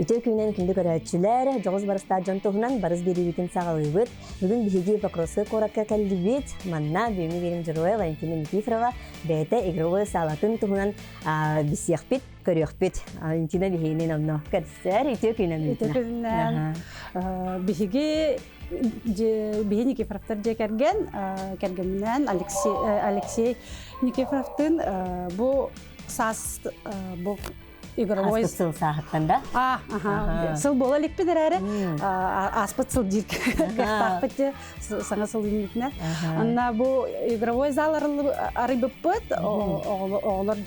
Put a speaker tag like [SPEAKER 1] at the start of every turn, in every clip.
[SPEAKER 1] Ütü kүйнен күнді көрәтшілер, жоғыз барыста жонтуғынан барыз беребетін сағалыбыт. Бүгін бігі покросы қораққа кәлдібет. Манна бүйімі берім жыруы Валентина Никифорова бәйті игровы салатын тұғынан бісияқпет, көріқпет. Валентина бігейінен онно кәрістер. Ütü күйнен
[SPEAKER 2] Ütü kүйнен бігі Никифоровтар же кәргеннен Алексей Никифоровтың бұл сас бұл игровой
[SPEAKER 1] сыл сағыттан да?
[SPEAKER 2] Сыл бола лек бедер әрі. Аспыт сыл дирк. Қақтақпытте саңа сыл деймітіне. Анна бұл игровой зал ары бұппыт. Оғылар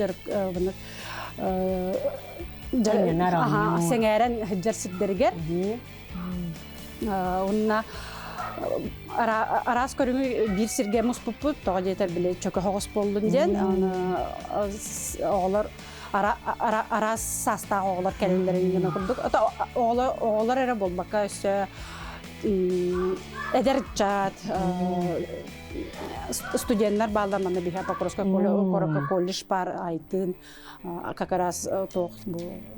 [SPEAKER 2] сәңәрен жарсыпдергер. Онна арас көріңі бір сірге мұс бұппыт. Тоға жетер біле чөкі хоғыс болдың ден. Оғылар арас саста оğlar kələlərindən okuduk. Oğlar әрі болмаққа өсі әдәрчат, студенттер bağlarında bir Покровская колледж бар айтын, как раз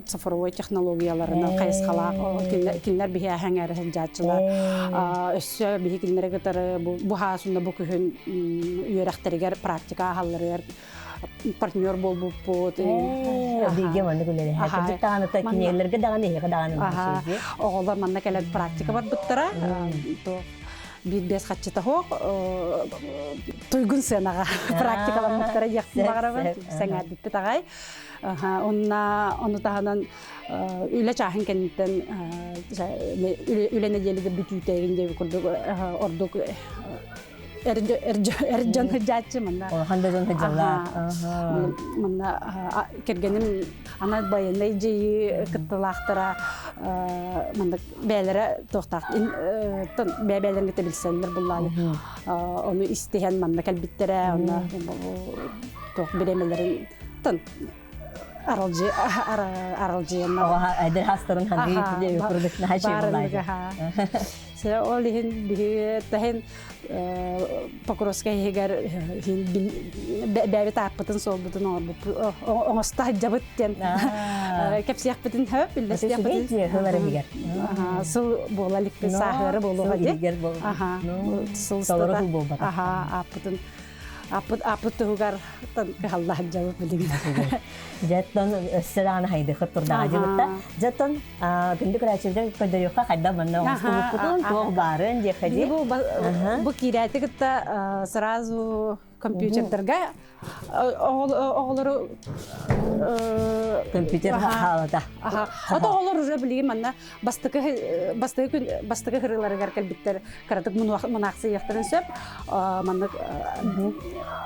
[SPEAKER 2] цифровой технологияларына қайысқалақ, кілер бір әңәрі жатшылар. Өсі бір кілері кетері бұға сұнда бұл күйін үйерәқтерігер практика қалырыр. Партнер болып бұд.
[SPEAKER 1] Біге мәнді көлері. Әкімдік тағаныта кенелерге дағаны, еға дағаны.
[SPEAKER 2] Оғылар мәнді кәлі практика бар бұттыра. Bir-бес қатшыта хоқ, тұйгын сенаға практикалар мұқтары еқпін бағарабын. Сәңәр бітпі тағай. Оны тағынан үлі чағын кәнеттен үлі неделігі бүтүйтегінде көрдік ордық Ercan hıcatçı manda.
[SPEAKER 1] Handadan hıcallar.
[SPEAKER 2] Manda kergenim ana bayanay jeyi kıtılaqtıra manda beylere toxtaq. Beylerden getebilsenler bullalı. Onu isteyen manda kalbittere ona tox biremelerin tın aralcıyanlar.
[SPEAKER 1] Aydır hastarın hangi yükürdük ne şey bulaydı.
[SPEAKER 2] Saya olihin bir tahin Покровская егер бәбі таппытын солбытын оңысты жабыттен кәпсияқ бітін хөп білдесияқ бітін сыл болалықпен сағыры болуға де
[SPEAKER 1] Сауры бұл болбады.
[SPEAKER 2] Апыт тұғығар қаллағын жабып білдеген.
[SPEAKER 1] Жаттан өссіраны хайды құттырдағы жығытта. Жаттан күнді күрәчілден көдіріққа қайда мұнда оңысты бұқпытын тоғы барын жеқади.
[SPEAKER 2] Бұл кейреті күтті сразу компьютердерге оғылары
[SPEAKER 1] компьютер халада.
[SPEAKER 2] Ата оғылар уже білген манна бастығы қырылары кәркел біттер қарадық мұнақсы еқтірін сөп манна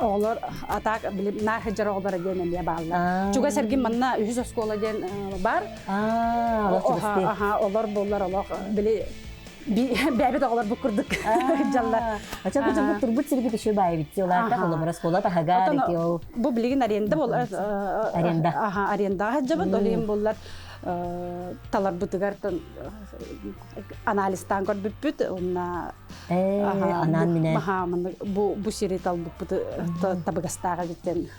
[SPEAKER 2] оғылар атақ біліп на хыджар оғылары ден әлия бағылы. Чуға сәрген манна үйіз оскола ден бар. Олар болар олар білі бәбет оғылар бұл күрдік жаллар.
[SPEAKER 1] Ача бұл жаңғы тұрбыт сіргі кеші бәйі бітті оларда қолымырас қола тағағар еке ол.
[SPEAKER 2] Бұл білген аренда болар. Арендаға жабыт олеген болар. Талар бұтығар анализтан көр бүт-бүт.
[SPEAKER 1] Анан мене.
[SPEAKER 2] Бұл сирет ал бұт табығастаға біттен.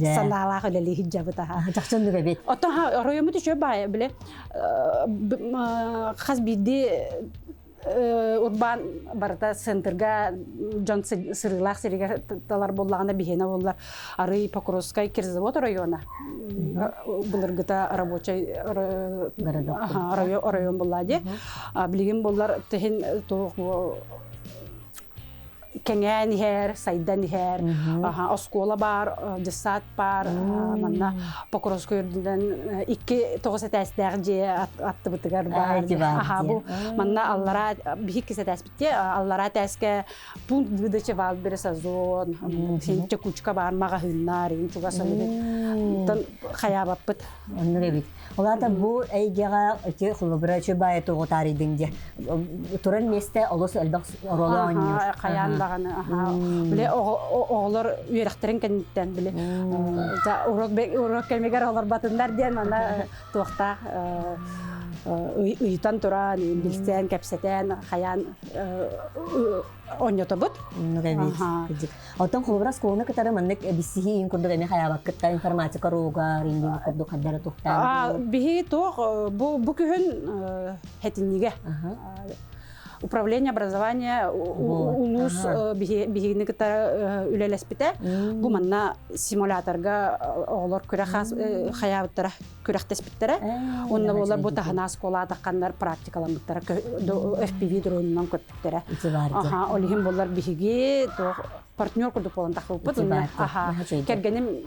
[SPEAKER 2] Саналағы өлелі хиджабы таға.
[SPEAKER 1] Жақшынды көбет.
[SPEAKER 2] Оттан ройымы түші бәйі біле. Қаз биді урбан барыта центрга жон сырылақ сирге талар боллағына бігені болар. Ары Покровская Кирзавод района. Бұлырғыта рабочай район болады. Білген болар тәхін кеңен хер, сайдан хер, оскола бар, десат бар, манна Покровскойден 2-9 тәстәр же атты бутыгар бар. Бу манна аллара бихи кесе тәспитте, аллара тәске пункт выдачи валбер сезон, сенче кучка бар магазиннар, инчуга сәле. Тан хаябаппыт.
[SPEAKER 1] Аннырыбыт. Оларда бу әйгеға өте хулыбыра чөбайы тоғытары деңде. Туран месте олыс әлбақ ролы ойнıyor.
[SPEAKER 2] Қаян бағаны. Біле оғылар үйеріқтерін кәнеттен біле. Урок келмегер олар батындар ден, мана тоқта ұйтан тұран, білсен, кәпсетен, қаян ойнеті бұд.
[SPEAKER 1] Оттан хулыбыра сколына кітары маннық бісіхи ең күрдік әме қаябақ кітта информатика роғар, инген күрдік қаддары тоқтан.
[SPEAKER 2] Бігі тоқ, бұл күхін хәтіннеге. Управление образования улус бигини кыта үлелеспите бу манна симуляторга олар күрәхас хаябыттара күрәхтеспиттере онна болар бу тахана школа таккандар практикаламыттара FPV дронунан көттүктөрө олихим болар биги то партнер курду полон тахылпыт кергеним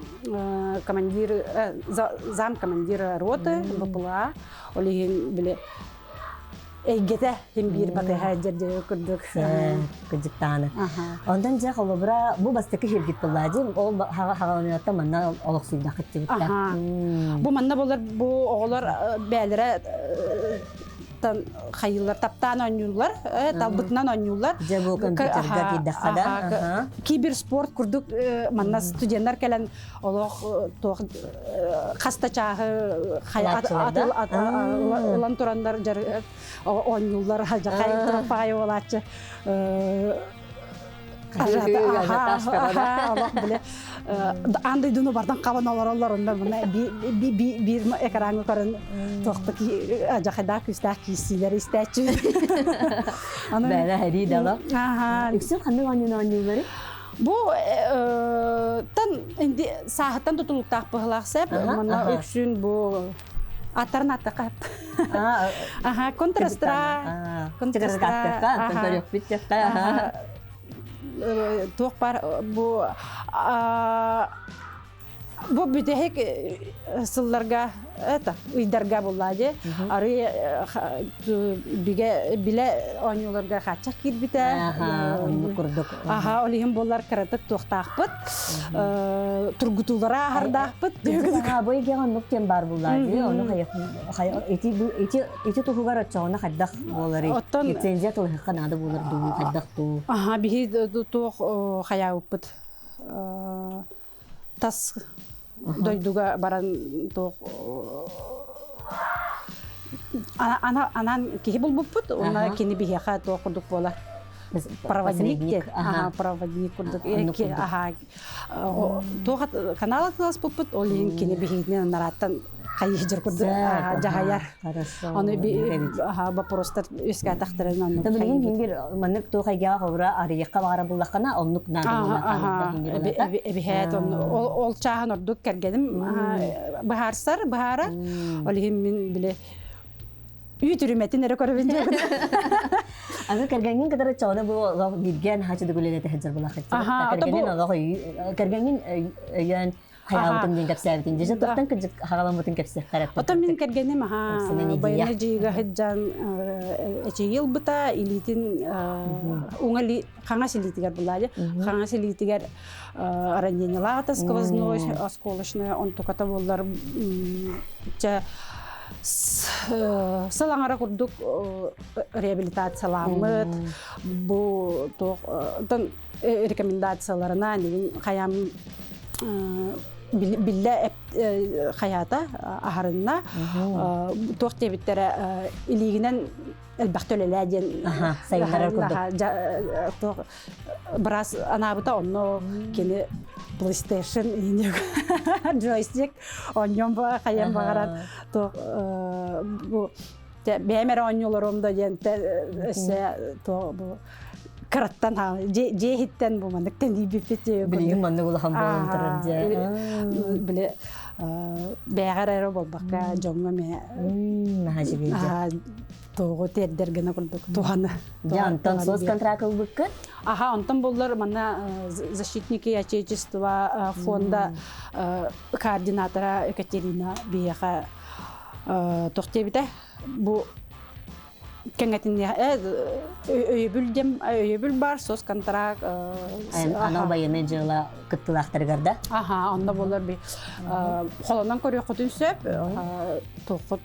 [SPEAKER 2] командир зам командира роты БПЛА олихим биле Эйгете хим бир батыга жерде көрдүк.
[SPEAKER 1] Кыжыктаны. Ондан же холобра бу бастыкы хиргит буллади. Ол хагаланатта манна олок суйда кыттыбытта.
[SPEAKER 2] Бу манна болар бу оголор бәлере хайылар таптан ойнулар, талбытынан ойнулар.
[SPEAKER 1] Же бу компьютерга киддахада.
[SPEAKER 2] Киберспорт курдук манна студенттер келен олох тох каста чагы улан турандар жар ойнулар жакай тропай болачы. Андай дуну бардан кабаналар оларында мына бир экранга көрөн токтук жакайда күстак кисилер истечү.
[SPEAKER 1] Бәле хәри дала. Үксен кандай ойнулар?
[SPEAKER 2] Бу тан инде сааттан тутулуктак быглаксып, мына үксүн бу Аттарнатта контрастра. Туох бар бу бүтехек сылларга уйдарга буллади. Ары биле ойнуларга хачак кирбите. Олихим болар каратык туохтакпыт. Тургутулара хардакпыт.
[SPEAKER 1] Бой геган нуктен бар буллади. Оны эти тухугар ачана хаддак болары. Лицензия толхакан ады болар ду хаддакту.
[SPEAKER 2] Бихи туох хаяуппыт. Тас дойдуга баран тоқ анан кихи булбуппут она кини бихиха тоқ курдук болар проводник курдук тоқ канал класс булбут олин кини бихиден нараттан кайыжыр курдук жагаяр аны вопростар өскә тахтырынан
[SPEAKER 1] табылган хингер маннык тоқайга хобра арыякка бара буллакана оннук нада
[SPEAKER 2] бихет ол чахан ордук кергеним бахара олихим мен биле үй түрүметин эре көрүбүн жок
[SPEAKER 1] аны кергенин кадары чоона бу бирген хачы дөгөлөдө хаҗар булакыт кергенин ага кергенин ян Хаялтын ден капсаятын же тоқтан кыжык хагаламытын капсах карап.
[SPEAKER 2] Отон мен кергеним байына жига хеджан эчегил бута илитин уңали хаңас илитигер булады. Хаңас илитигер ранение латас сквозной осколочная он туката боллар че салаңара курдук реабилитацияланмыт бу тоқтан рекомендацияларына деген хаям билле хаята ахарына тоқты биттере илигинен элбахтөлеләден брас анабыта онно кені PlayStation джойстик оннон ба хаям багарат бу бемер оннолорумда денте бу караттан же хиттен бу мандыктен дибипте
[SPEAKER 1] билген манды булган болонтыр же
[SPEAKER 2] биле бәгәрәре болбакка жоңга ме тоғы тердергені күрдік туғаны.
[SPEAKER 1] Жантан сос контракт бұққы?
[SPEAKER 2] Аха, онтан болар мана защитники Отечества фонда координатора Екатерина Бияха тоқтебіде. Бұл кәңетіне өйебіл бар, сос контракт.
[SPEAKER 1] Анау байыны жылы күттілақтырғарда?
[SPEAKER 2] Аха, онда болар бей. Қолынан көрі құтын сөп, тоқыт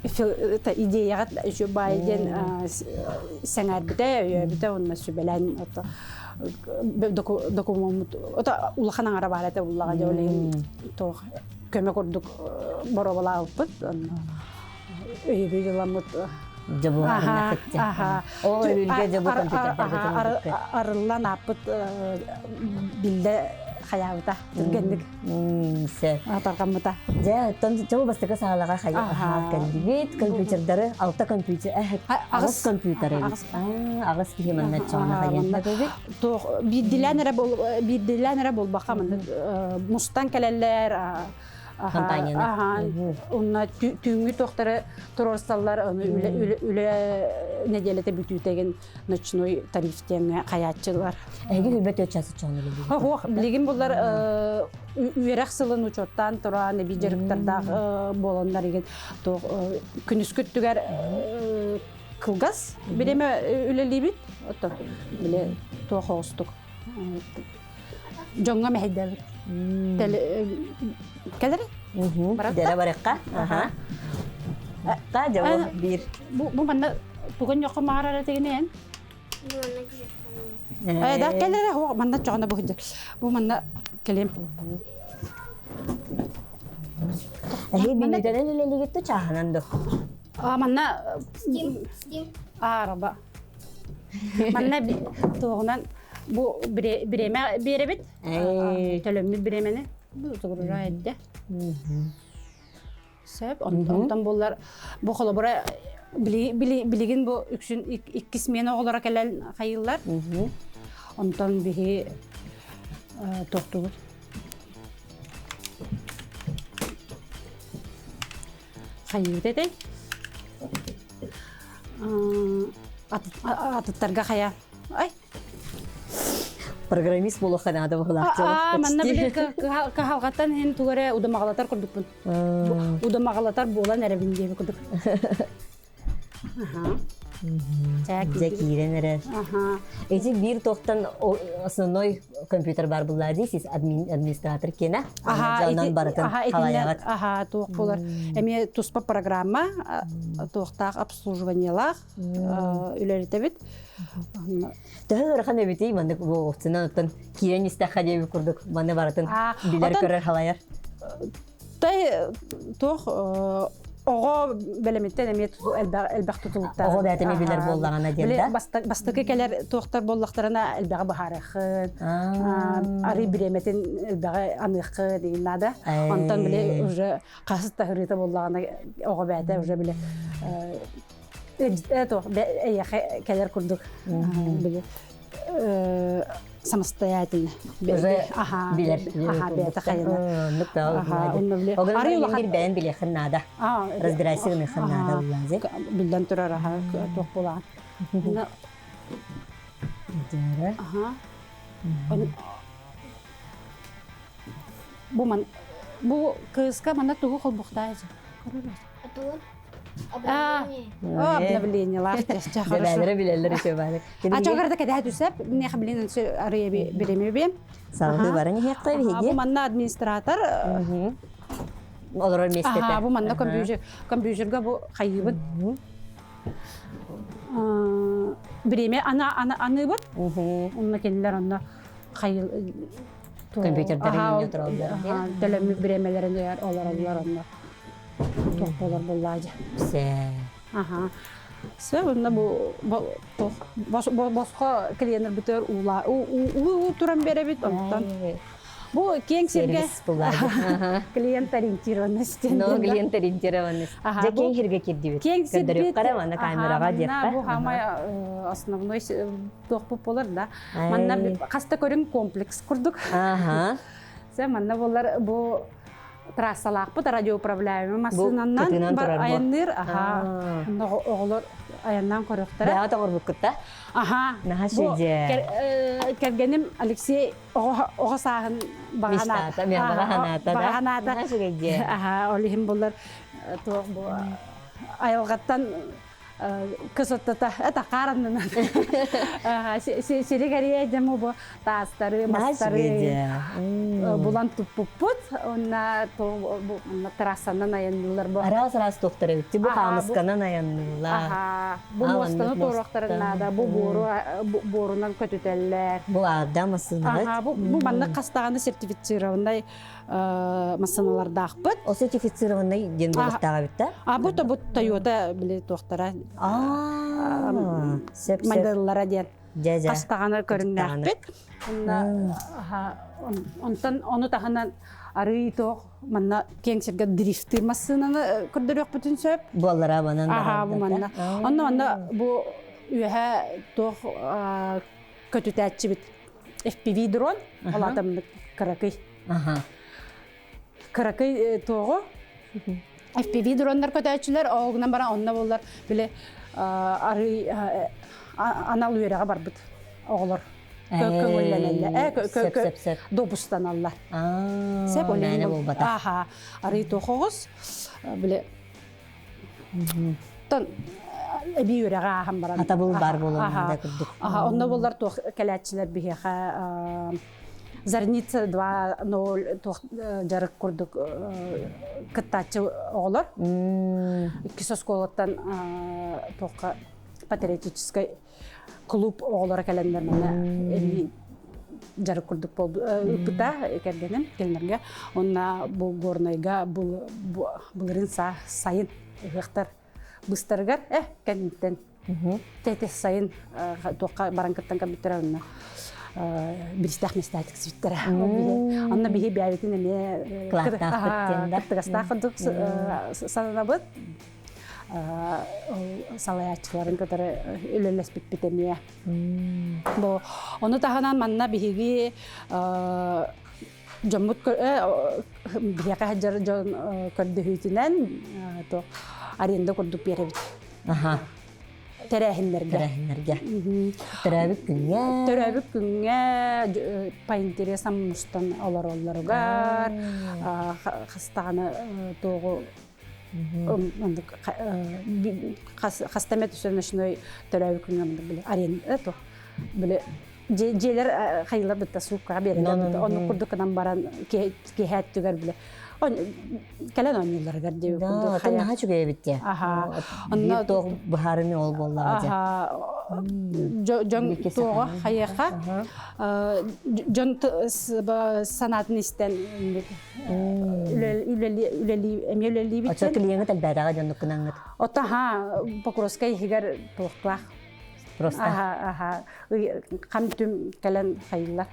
[SPEAKER 2] идеяға үші байден сәңәр біде, өйебіде онына сөбелән документ, улақанан ара бар әті улаға де олайын көмек ұрдық бұры бола алпыд. Өйебі жыламыд.
[SPEAKER 1] Жабуға күтті. О, өлге жабу компьютердерді.
[SPEAKER 2] Арылан апыд білді қаяуыта, түргендік.
[SPEAKER 1] Сәп.
[SPEAKER 2] Атарғамыта.
[SPEAKER 1] Жабу бастықы сағалаға кәлдігет, компьютердері, алта компьютер, ағыз компьютері. Ағыз кейманна чоғына қайын.
[SPEAKER 2] Бидділәнірі бол бақа мұстан кәлелер, онна түйінгі тоқтары тұрорсалар үлі неделеті бүтітеген ночной тарифтен қаятчылар.
[SPEAKER 1] Әйгі үлбәт өтчасы чоғыны білді?
[SPEAKER 2] Білген бұлар үйерек сылын ұчоттан тұра нәбі жеріктардағы боландар еген күніс күттігер қылғас білеме үлелі бит біле тоқ оғыстық жоңға мәйдәлік кәдірі?
[SPEAKER 1] Дәрі барыққа? Қа жауы бір.
[SPEAKER 2] Бұл маңда бүгін жоқы мағарары тегінен? Да, кәлірі маңда жоғында бұл жүр. Бұл маңда келем.
[SPEAKER 1] Әйі бүймеденен үлелігетті чағынанды?
[SPEAKER 2] Маңда... Арба. Маңда тоғынан бұл біреме беребет. Төлөмі біремені. Бұл тұғырыра әдді. Сөп, онтан болар бұл қолы бұра білеген бұл үксін иккі смені оғылара кәләл қайылар. Онтан бігі тоқтығыр. Қайыл деді. Атыттарға қая. Ай!
[SPEAKER 1] Программист болу қанады бұғылақ жауып.
[SPEAKER 2] Манна біле қағалғаттан хен туғары ұдамағалатар күрдік бұн. Ұдамағалатар болан әрәбіндегі күрдік.
[SPEAKER 1] Жәкейден әрі. Эти бір тоқтан основной компьютер бар бұлла дейсіз, администратор кені? Жалынан барытын қалаяғат.
[SPEAKER 2] Тоқ болар. Әме тұспа программа, тоқтақ обслуживаниялақ үлеріті біт.
[SPEAKER 1] Тағы ұрқан өбетей, маңдық бұл оқтынан ұттан кейрен істәққа дебі күрдік, маңды барытын білер көрер қалаяр.
[SPEAKER 2] Тоқ оғы бәлеметтен әме әлбәқ тұтылықтар.
[SPEAKER 1] Оғы бәтіме білер болдағана демді?
[SPEAKER 2] Бастықы кәлер тоқтар болдақтарына әлбәғі бағарықын, ары біреметін әлбәғі анықы дейін нады. Антан біле уже қасыз тағырыты болдағана оғы бәті уже біле кәлер күрдік біле самостоятельно.
[SPEAKER 1] Уже билер.
[SPEAKER 2] Бәті қайына.
[SPEAKER 1] Оғын бір бән біле қыннада. Разбирайсығыны қыннада ұллазы.
[SPEAKER 2] Білден тұрар тоқ болаған. Бұл қызға мана тұғы қол бұқтайыз. Обновление лахтес.
[SPEAKER 1] Бәлері білелер үші бары.
[SPEAKER 2] Ачағырда кәді әдісіп, не қабілінен арыя береме бем.
[SPEAKER 1] Сағылды бары не қой беге?
[SPEAKER 2] Бұл манна администратор.
[SPEAKER 1] Олар местеті.
[SPEAKER 2] Бұл манна компьютерға бұл қайыбын. Береме аны бұд. Онына келілер онына қайыл.
[SPEAKER 1] Компьютердері үйінде тұралдар.
[SPEAKER 2] Төлемі беремелерінде олар онына. Тоқ болар боллады. Сө, онда босқа клиенттер бүтер ұлы тұран бере бет. Бұл кең серге клиент ориентированность.
[SPEAKER 1] Клиент ориентированность. Жа кең серге керді бет. Көдіріп қараманы камераға депті.
[SPEAKER 2] Бұл хамай основной тоқ болар да. Манна қаста көрін комплекс құрдық. Манна болар бұл трассалаақпыт радиоуправляемый
[SPEAKER 1] көтүнөн
[SPEAKER 2] массынанан бар
[SPEAKER 1] турар бу.
[SPEAKER 2] аянныр оголор аяннан корохтара
[SPEAKER 1] Бәға тоғыр бүккітті? Наха шеже.
[SPEAKER 2] кергеним Алексей ого саагын
[SPEAKER 1] Мечтата, мен бағаната да?
[SPEAKER 2] баганата
[SPEAKER 1] Наха шеге.
[SPEAKER 2] олихим булар тоқ бу айылгаттан кысыттата это караннан сиригерие дему бу тастары мастары булан туппут онна то трассанан аяннылар бу
[SPEAKER 1] Арас тоқтары өтті, бұл қамысқанан аянныла.
[SPEAKER 2] бу мостаны торохтарынада бу борунан көтүтеллер
[SPEAKER 1] Бұл адам асынығы.
[SPEAKER 2] бу манна кастаганы сертифицированный массаналарда акпыт
[SPEAKER 1] О сертифицированный ден болықтаға бітті?
[SPEAKER 2] бу Toyota биле тохтара
[SPEAKER 1] Сеп.
[SPEAKER 2] моделлара ден
[SPEAKER 1] Жа-жа.
[SPEAKER 2] кастаганы көрүннәкпит онтан ону таханан ары тох манна кеңсерге дрифты массынаны көрдөрөк бүтүн сөп
[SPEAKER 1] Боллара банан
[SPEAKER 2] бу манна онна бу үһә тох көтүтәчи бит FPV дрон алатам каракай тогы FPV дрондар көтәчиләр огынан бара онна буллар биле ары анал үереге барбыт оголор көңүлләнәлләр добустан аллар сеп олен ары тогыз биле тон эби үереге хам бара
[SPEAKER 1] Ата бұл бар болуында күрдік.
[SPEAKER 2] онда буллар тох кәләчиләр бихеха Зарница 2.0 жарык курдук кыттачы оголор. Кисос колоттан тоққа патриотический клуб оголор кәлендер мана жарык курдук болду. Пыта кергенем келнерге. Онна бу горнайга булырын сайын гектар быстыргар кәнттен. Тете сайын тоққа баранкаттан кабитеравна. Бирстах местатик свиттера. Анна бихи биавитин эме кыртыгастахыдык сананабыт. Салаячыларын көтөрө өлөлөспүт битемие. Бу ону таханан манна бихиги жоммут бияка хаджар жон көрдөһүтүнөн то аренда көрдүк беребит. Терәһиннәргә. Терәбик күнгә по интересам мустан алар хастаны тогы хастамет өсөнөшнөй терәбик күнгә биле аренда то биле желер хайла битта сукка берелер оны курдукдан баран кехәт түгәр биле кәлән ойнылар гәрдәй
[SPEAKER 1] күрдүк. Да, наха чугая битте. Онна тог бахарыны ол боллар.
[SPEAKER 2] Жон тога хаяка жон санатын истен үлели бит.
[SPEAKER 1] Ача клиенты тәлбәрәгә җанны кынаңны.
[SPEAKER 2] Ота Покровская хигәр тохтак. Просто. Камтым кәлән хайла.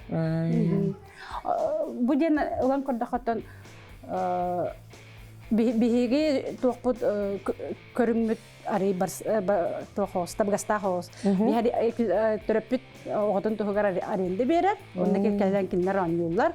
[SPEAKER 2] Бу ден улан кордахатан биһиги туохпут көрүммүт ари тохос табгастахос биһари төрөппүт оготун тухугар аренде берер онда келген кинлер анюллар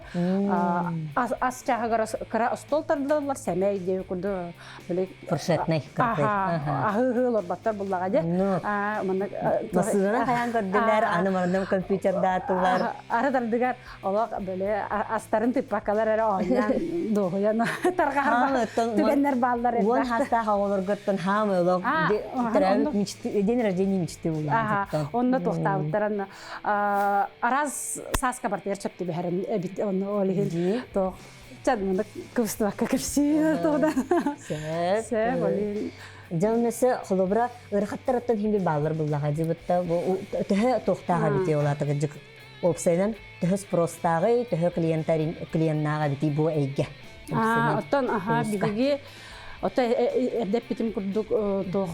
[SPEAKER 2] ас чагара кара стол тардылар семей деп курду биле
[SPEAKER 1] фуршетный
[SPEAKER 2] ахылар баттар буллага же мына
[SPEAKER 1] масына хаян көрдүлөр аны мардым компьютерда атылар
[SPEAKER 2] ара тардыгар олак биле астарын типакалар ара ойна догуяна таргар түгеннер балдар
[SPEAKER 1] вон хаста хавалар готтон хамылок терәбит мечты день рождения мечты булар.
[SPEAKER 2] Онда тохтабыттаран араз саска партер чапты бәрен бит онны олиген то чадмында кыстыка кирси тода. Сәп олин
[SPEAKER 1] Жаннысы холобра ырхаттараттан химби баллар буллага дибетта бу төһө тохтага бите олатыгы жык опсайдан төһөс простагы төһө клиенттарга бити бу эйге.
[SPEAKER 2] Оттан биги ота эдеп битим курдук то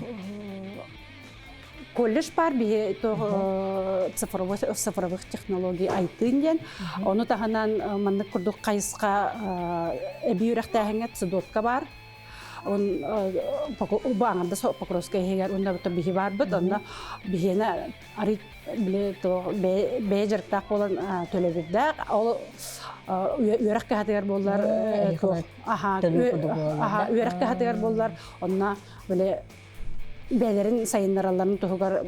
[SPEAKER 2] колледж бар бие то цифровых технологий айтынген оны таханан манны курдук кайыска эби үрәктәһеңә цидотка бар он баңында Покровская хегер онда бут бихи бар бут онда бихена ари биле то бежертак болан төлөбүдө ол үйрәк кәһәтәр боллар үйрәк кәһәтәр боллар онна биле бәләрен сайыннараларын тугар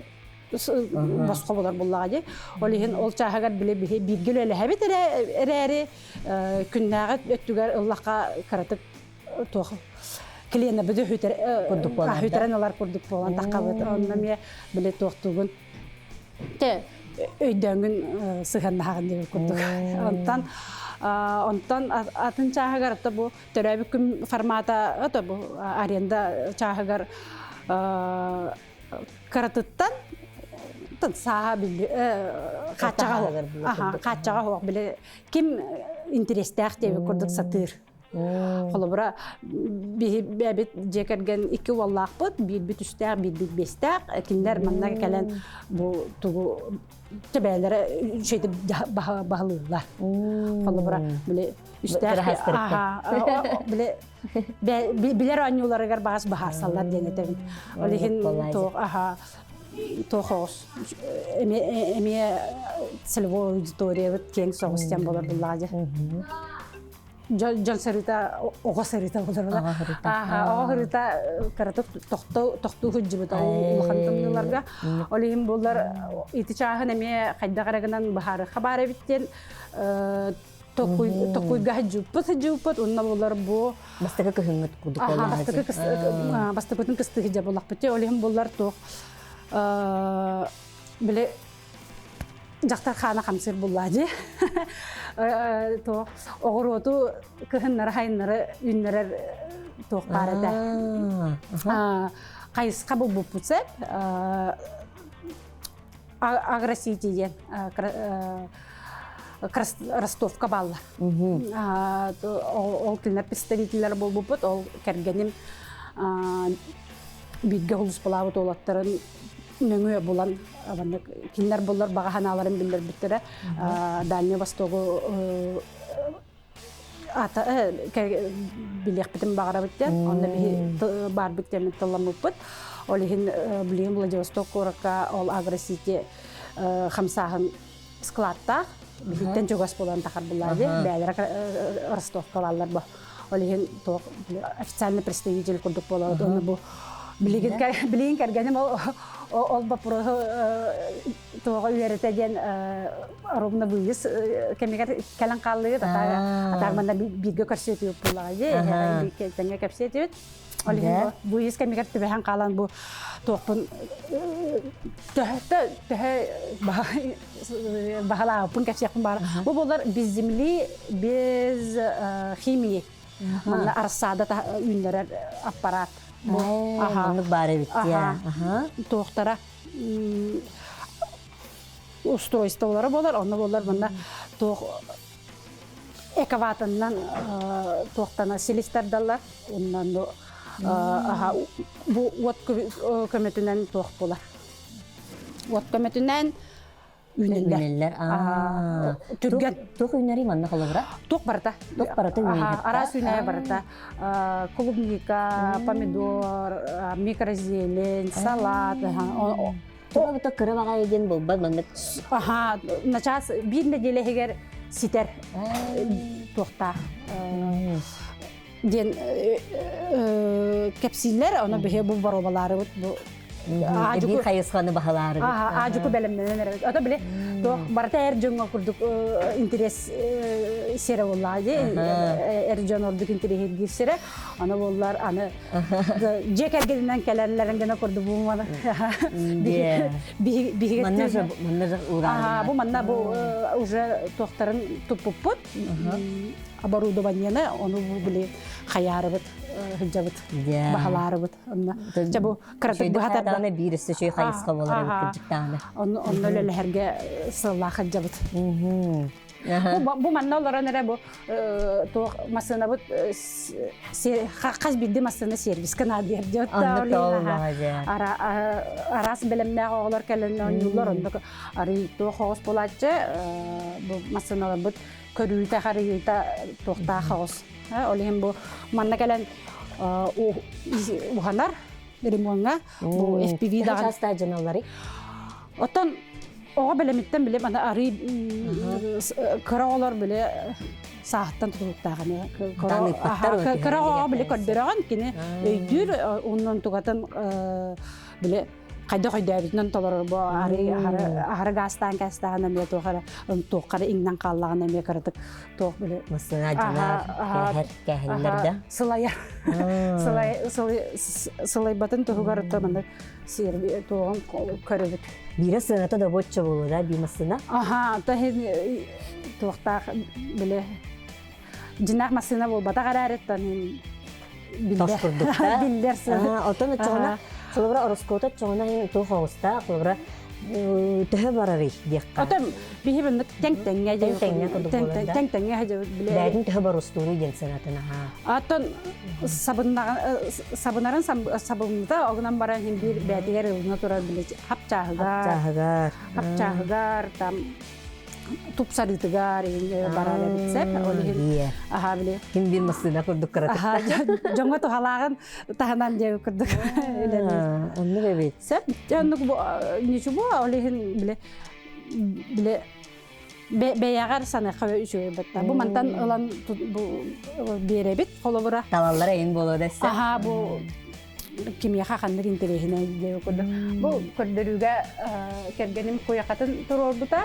[SPEAKER 2] басқа болар буллагы олиһин ол чаһагар биле биргел эле хәбит эрэри күннәгә өттүгәр Аллаһка каратып тох клиена биде хүтерәнләр курдук болан такабыт онна ме биле тохтугун те өйдөңүн сыганнагын дип курдук онтан атын чаһагар та бу төрәбүк формата ата бу аренда чаһагар каратыттан саха биле качага хок биле ким интерестәк дип курдук сатыр холобра бит жекерген ике валлахпыт бит үстәк бит бестәк киндер манна келен бу тугу тебеләре шейтеп баһалыйлар холобра биле үстәк биле билер анюларыгар багас баһарсаллар денетем олихин то тохос эме целевой аудитория вот кең соғыстан болар буллады жан сарита огосарита болар огосарита каратып токту хүҗҗибет улхантымларга олим болар итичаһын эме кайда карагынан бахары хабары биттен токуй гажуппат онна болар бу
[SPEAKER 1] бастыгы кыһыңыт кудук болар
[SPEAKER 2] бастыгытын кыстыгы жа болак бите олим болар тох биле жактар хана хамсыр буллады то огороту кыһыннары хайннары үннәрер тохкарада кайыска бу бупуце агросити Ростовка баллар ол тилнер представительлер болбупут ол кергеним бидге хулус балабыт олаттарын нөңө булан кинлер боллар багаханаларын билдер биттере Дальний Востогу ата билек битим багара биттен онда би бар биттерни талламыппыт олихин билем Владивосток корака ол агросити хамсахан складта биттен жогас болан такар булады бәлер Ростовка баллар бу олихин то официальный представитель курдук болот оны бу билеген кергеним ол бапро тоога үйрөтөден ровно выйыз кемегер келен каллыгы атарманда бирге көрсөтүп булады теңе көрсөтүп олихин выйыз кемегер төбөһөн калан бу тоокпун бахалаапын кепсекпин бар бу болар без земли без химии мына арсада үннөр аппарат
[SPEAKER 1] Маңнық бары бітте.
[SPEAKER 2] Тоқтара устройстволары болар, оны болар бұнда экаватыннан тоқтана селистердалар, оннан бұл от көметінен тоқ болар. От көметінен үнелер. Түрген.
[SPEAKER 1] Тоқ үнері манна қалы бұра?
[SPEAKER 2] Тоқ барыта.
[SPEAKER 1] Тоқ барыта үнелер.
[SPEAKER 2] Арас үнелер барыта. Клубника, помидор, микрозелень, салат.
[SPEAKER 1] Тоқ бұта кірі баға еген бұл бад маңнық?
[SPEAKER 2] Начас бір неделе егер ситер тоқта. Ден кепсиллер, оны біге бұл баробалары бұл.
[SPEAKER 1] Bir kayıskanı bahaları.
[SPEAKER 2] Acıkı belimden. Ata bile barata erjonga kurduk interes sere olaydı. Erjon olduk interes girsere. Ana bollar ana jekergeden kelerlerin gene kurdu bu mana. Bir
[SPEAKER 1] manna uğrar.
[SPEAKER 2] Bu manna bu уже tohtarın tupuput. Оборудование onu bile hayarıbıt. Hıcabıt, bahaları bıt. Çabu karatık bu hatar
[SPEAKER 1] da ne birisi şey kayıska olarak gıcıktanı.
[SPEAKER 2] Onu öyle herge sıla hıcabıt. Bu manna olara nere bu to masana bıt kaç bildi masana servis kanal diye diyor. Aras bilimler olar kelen yıllar onda arı to hoş polatçı bu masana bıt körülte harita tohta hoş. Olihim bu manna gelen уханар ремонга бу FPV даган
[SPEAKER 1] стадионалары.
[SPEAKER 2] Оттан ога белемиттен билем ана ары кыралар биле сааттан тутуктаганы кырага биле көрдөргөн кини өйдүр оннон тугатын биле кайда койдабытынан толор бу ары гастан кастаган эме тохара тохара иңнен каллаган эме кырдык тох биле
[SPEAKER 1] Масына жанар кәһилләрдә.
[SPEAKER 2] Сылай батын тохугар томаны сер тогон көрөбүт.
[SPEAKER 1] Бире сынаты да бочча болу да бимасына.
[SPEAKER 2] Тохта биле жинак масына бол бата карарыттан
[SPEAKER 1] Билдер сына. Отон чона Кылыбыра ороскота чоңна тухоста кылыбыра төһө барары дикка.
[SPEAKER 2] Отом бихибин теңтеңге биле.
[SPEAKER 1] Бәдин төһө барыстуру ден санатына.
[SPEAKER 2] Отон сабынарын сабында огнан баран хим бир бәдигер уна тура биле хапчагар там тупсарытыгар барары битсеп олихин биле
[SPEAKER 1] ким бир масына курдук карата.
[SPEAKER 2] Жоңго тухалагын таханан же курдук.
[SPEAKER 1] Онны бебет.
[SPEAKER 2] Сеп жанык бу ничего олихин биле беягар саны кабы үчү бетта. Бу мантан алан бу беребит холобура.
[SPEAKER 1] Талаллар эйин боло десе.
[SPEAKER 2] Бу кимияга кандыр интерехине же курду. Бу көрдөрүгө кергеним коякатын турорбута.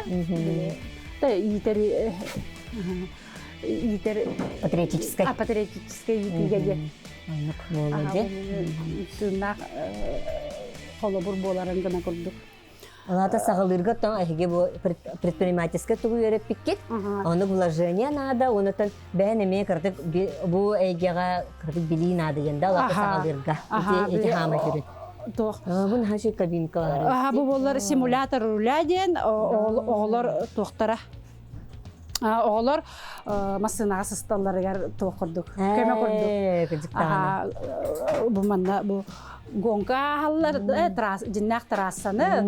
[SPEAKER 2] Итери патриотическая итиге.
[SPEAKER 1] Аннык болду.
[SPEAKER 2] Тунак холобур боларын гына курдук.
[SPEAKER 1] Алата сагалырга тан ахиге бу предпринимательская тугу өрөп пиккет. Аны вложение надо, онотан бәнеме кырдык бу эйгега кырдык били надо янда алата сагалырга. Эти хама жүрөт.
[SPEAKER 2] Тох.
[SPEAKER 1] Бун хаши кабинкалары.
[SPEAKER 2] Бу болар симулятор руляден оголор тохтара. Оголор масынага сысталларыгар тохурдук. Көмө курдук. Бу манда бу гонка халлар жиннак трассаны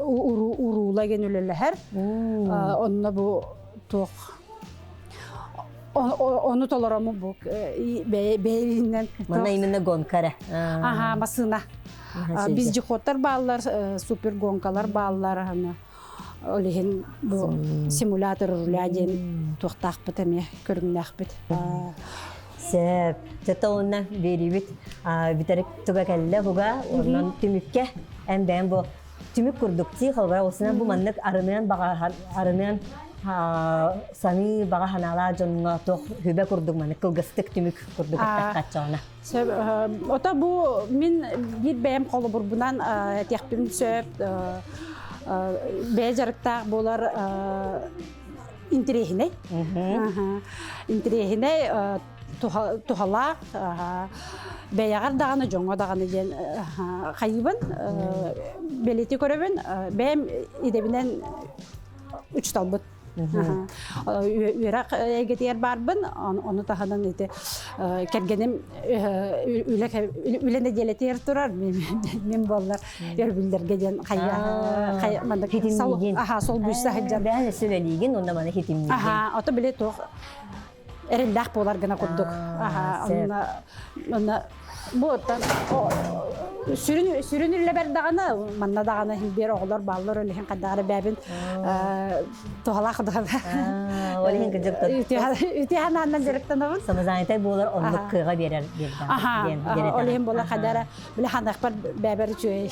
[SPEAKER 2] урулаген үлелер. Онна бу тох onu толораму бу бейинен.
[SPEAKER 1] Мана именно гонкара.
[SPEAKER 2] Масына. Биз жихоттар баллар, супер гонкалар баллар аны. Олихин бу симулятор руляден тохтакпыт эме көрүнөкпүт.
[SPEAKER 1] Сеп, тета онна берибит, битерек туга келле буга, оннан түмүкке, бу түмүк курдукти, халбара осынан бу маннык арынын сами бага ханала жонга тох хүбе курдук маннык кылгыстык түмүк курдук каччана.
[SPEAKER 2] Сеп, ота бу мен бир бем колу бурбунан текпим сөп, бежарыктак болар интерехине. Интерехине тухалак беягар даганы жоңго даганы ден кайыбын белети көрөбүн бем идебинен 3 талбыт Үйрак эгетер барбын, оны тахадан эти кергеним үлене делетер турар, мен боллар өрбүлдерге ден кайя манда сол бүсө хаджар.
[SPEAKER 1] Бәне сөйлеген, онда мана хитимниген.
[SPEAKER 2] Ото биле тох эрелдак болар гана курдук. Онна Botan sürünürle berdağına manna dağına hiber oğlar ballar öyle kadar bebin tohalak da.
[SPEAKER 1] Öyle kıcıktı.
[SPEAKER 2] Ütihan andan direkten avun.
[SPEAKER 1] Samazanete bolar onluk kıga verer
[SPEAKER 2] derden. Öyle bolar kadar bile hanakpar beber çöy.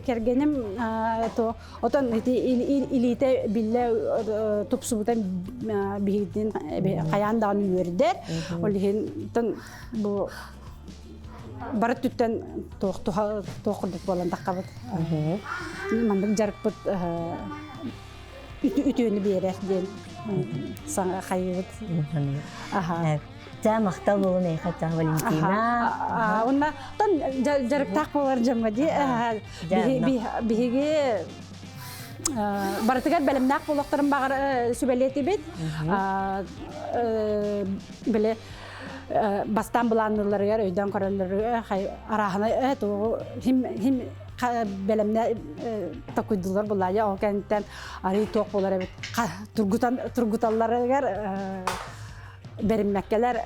[SPEAKER 2] Kergenim to otan ilite bille topsubutan bihidin kayandan yürüder. Öyle tan bu barat tütten toğurduk bolan takabıt. Mandık jarıkpıt ütüğünü berer den sana kayıbıt.
[SPEAKER 1] Ca maqtal bolun ey qacha Valentina.
[SPEAKER 2] Onda tan jarık tak bolar jamga di bihige baratıgar belimnak bolaqtarım bağır sübeleti bit. Bile bastan bulanırlar yer öyden kararları arahına o him belemne takuydular bunlar ya o kentten arayı tok bolar evet turgutallar yer бериммеккелер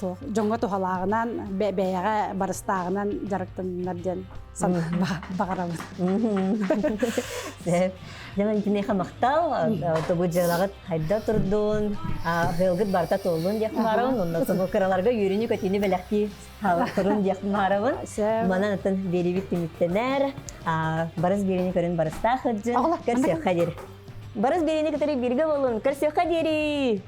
[SPEAKER 2] жоңго тухалаагынан бэяга барыстаагынан жарыктаннар ден сан багарабыз.
[SPEAKER 1] Jamen kini xamaqtal tobu jaлагат хайда турдун хелгит барта толун яхмарабын онда собо кыраларга юрүнү көтүнү белекти турун яхмарабын манан атын берибит тимиттенер барыс берини көрүн барыста хыджын көрсө хадир барыс берини кетери бирге болун көрсө хадири